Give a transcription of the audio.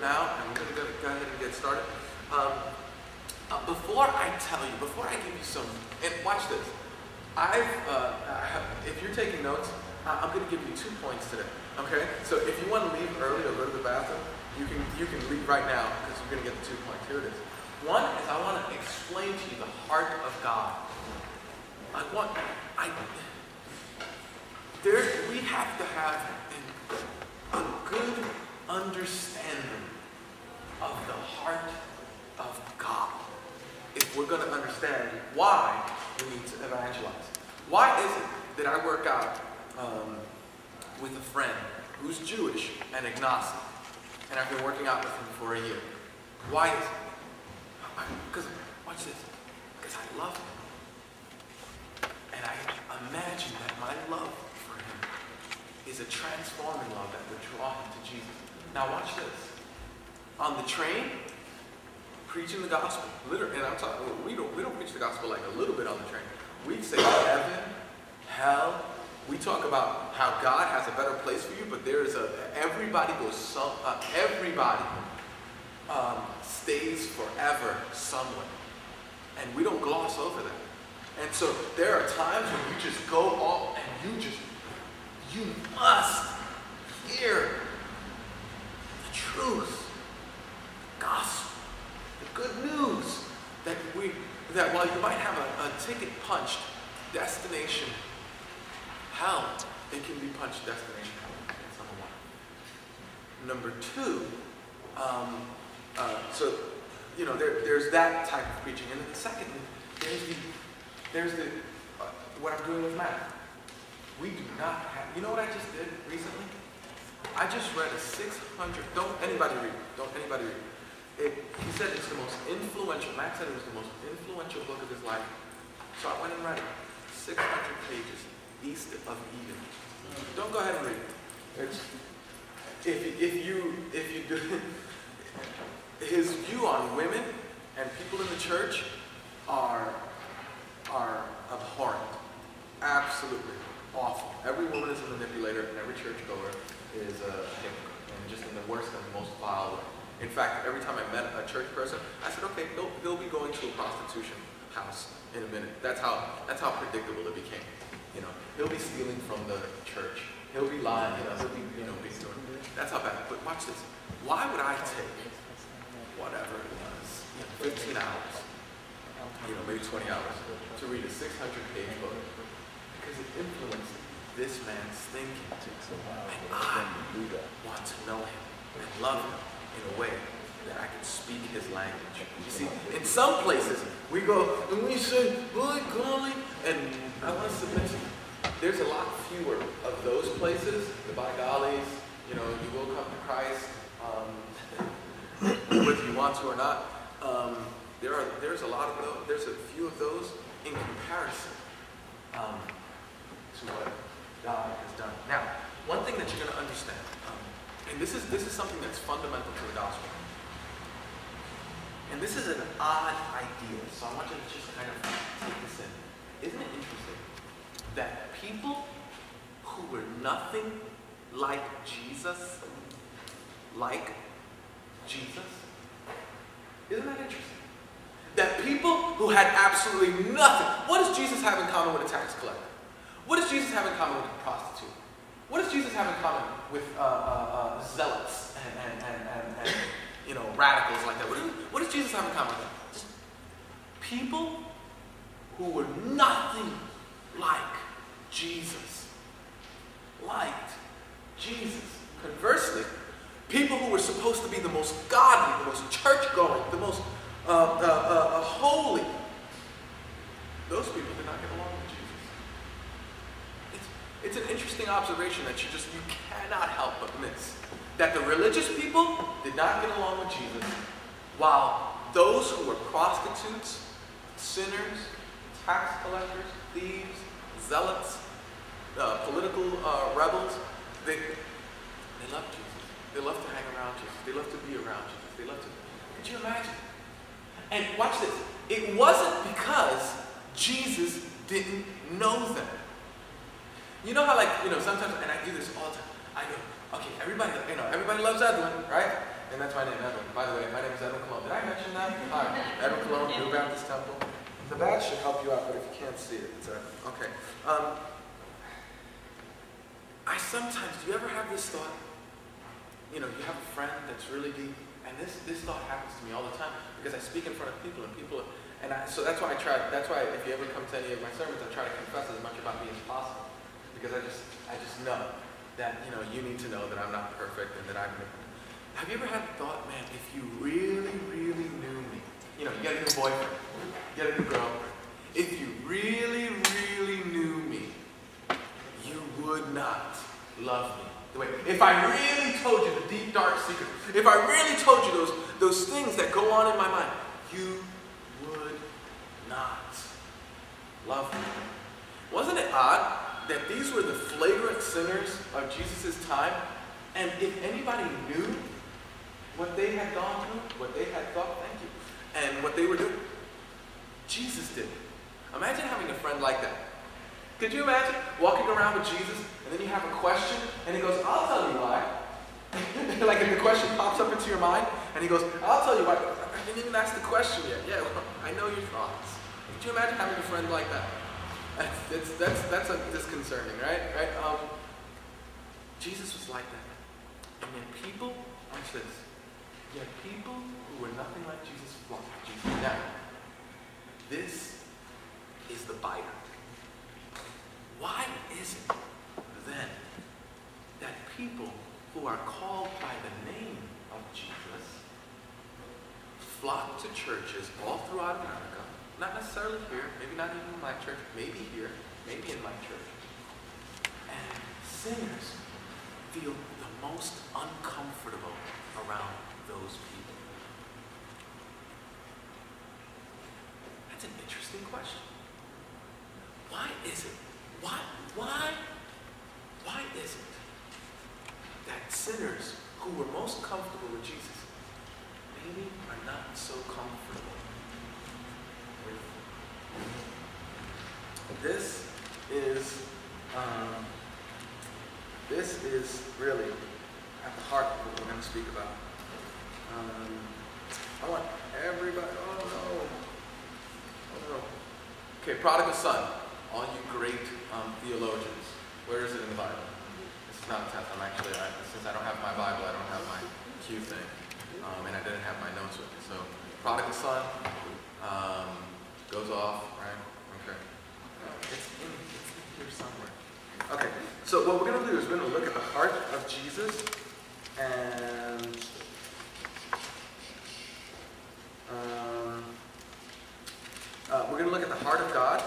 now, and we're going to go ahead and get started. Before I give you some, and watch this. If you're taking notes, I'm going to give you 2 points today. Okay? So if you want to leave early or go to the bathroom, you can leave right now because you're going to get the 2 points. Here it is. One is I want to explain to you the heart of God. We have to have a good understanding of the heart of God if we're going to understand why we need to evangelize. Why is it that I work out with a friend who's Jewish and agnostic, and I've been working out with him for a year? Why is it? Because, watch this, because I love him. And I imagine that my love for him is a transforming love that would draw him to Jesus. Now watch this. On the train, preaching the gospel, literally, and I'm talking, we don't preach the gospel like a little bit on the train. We say heaven, hell. We talk about how God has a better place for you, but everybody stays forever somewhere. And we don't gloss over that. And so there are times when you just go off and you must hear the truth, the gospel, the good news that while you might have a ticket punched, destination hell, it can be punched destination hell. That's number one. Number two, so there's that type of preaching, and then secondly, there's the what I'm doing with math. We do not have. You know what I just did recently? I just read a 600. Don't anybody read. He said it's the most influential. Max said it was the most influential book of his life. So I went and read it. 600 pages, East of Eden. Don't go ahead and read it. If you do, his view on women and people in the church are abhorrent. Absolutely awful. Every woman is a manipulator, and every churchgoer is a hypocrite, and just in the worst and most vile way. In fact, every time I met a church person, I said, okay, he'll be going to a prostitution house in a minute. That's how predictable it became. He'll be stealing from the church. He'll be lying. He'll be being doing. That's how bad. But watch this. Why would I take whatever it was, 15 hours, maybe 20 hours, to read a 600-page book? Because it influenced this man's thinking. And I want to know him and love him in a way that I can speak his language. You see, in some places, we go and we say, boy, golly, and I want to submit to you. There's a lot fewer of those places, the by gollies, you will come to Christ, whether you want to or not. There's a lot of those, there's a few of those in comparison to what God has done. Now, one thing that you're going to understand, and this is something that's fundamental to the gospel. And this is an odd idea, so I want you to just kind of take this in. Isn't it interesting that people who were nothing like Jesus, isn't that interesting? That people who had absolutely nothing, what does Jesus have in common with a tax collector? What does Jesus have in common with a prostitute? What does Jesus have in common with zealots and radicals like that? What does Jesus have in common with them? Just people who were nothing like Jesus. Liked Jesus. Conversely, people who were supposed to be the most godly, the most church-going, the most holy, those people did not get along with Jesus. It's an interesting observation that you cannot help but miss. That the religious people did not get along with Jesus, while those who were prostitutes, sinners, tax collectors, thieves, zealots, political rebels, they loved Jesus. They loved to hang around Jesus. They loved to be around Jesus. They loved to. Could you imagine? And watch this. It wasn't because Jesus didn't know them. You know how sometimes, and I do this all the time. I go, okay, everybody loves Edwin, right? And that's my name, Edwin. By the way, my name is Edwin Cologne. Did I mention that? Hi, Edwin Cologne, New Baptist Temple. The badge should help you out, but if you can't see it, it's okay. I sometimes, do you ever have this thought? You know, you have a friend that's really deep, and this thought happens to me all the time because I speak in front of people, so that's why if you ever come to any of my sermons, I try to confess as much about me as possible, because I just know that, you know, you need to know that I'm not perfect and that have you ever had the thought, man, if you really, really knew me, you know, you get a new boyfriend, you get a new girlfriend, if you really, really knew me, you would not love me. If I really told you the deep, dark secret, if I really told you those things that go on in my mind, you would not love me. Wasn't it odd that these were the flagrant sinners of Jesus' time? And if anybody knew what they had gone through, what they had thought, thank you, and what they were doing, Jesus did. Imagine having a friend like that. Could you imagine walking around with Jesus, and then you have a question, and he goes, I'll tell you why. Like if the question pops up into your mind, and he goes, I'll tell you why. I didn't even ask the question yet. Yeah, well, I know your thoughts. Could you imagine having a friend like that? That's disconcerting, right? Jesus was like that. And yet people, watch this, yet people who were nothing like Jesus flocked to Jesus. Now, this is the bite. Why is it then that people who are called by the name of Jesus flock to churches all throughout America, not necessarily here, maybe not even in my church, maybe here, maybe in my church, and sinners feel the most uncomfortable around those people? That's an interesting question. Why is it? Why is it that sinners who were most comfortable with Jesus maybe are not so comfortable with him? This is really at the heart of what we're going to speak about. I want everybody, oh no. Okay, prodigal son. All you great theologians, where is it in the Bible? This is not a test. Since I don't have my Bible, I don't have my cue thing, and I didn't have my notes with me. So, prodigal son goes off, right? Okay, it's in here somewhere. Okay, so what we're going to do is we're going to look at the heart of Jesus, and we're going to look at the heart of God.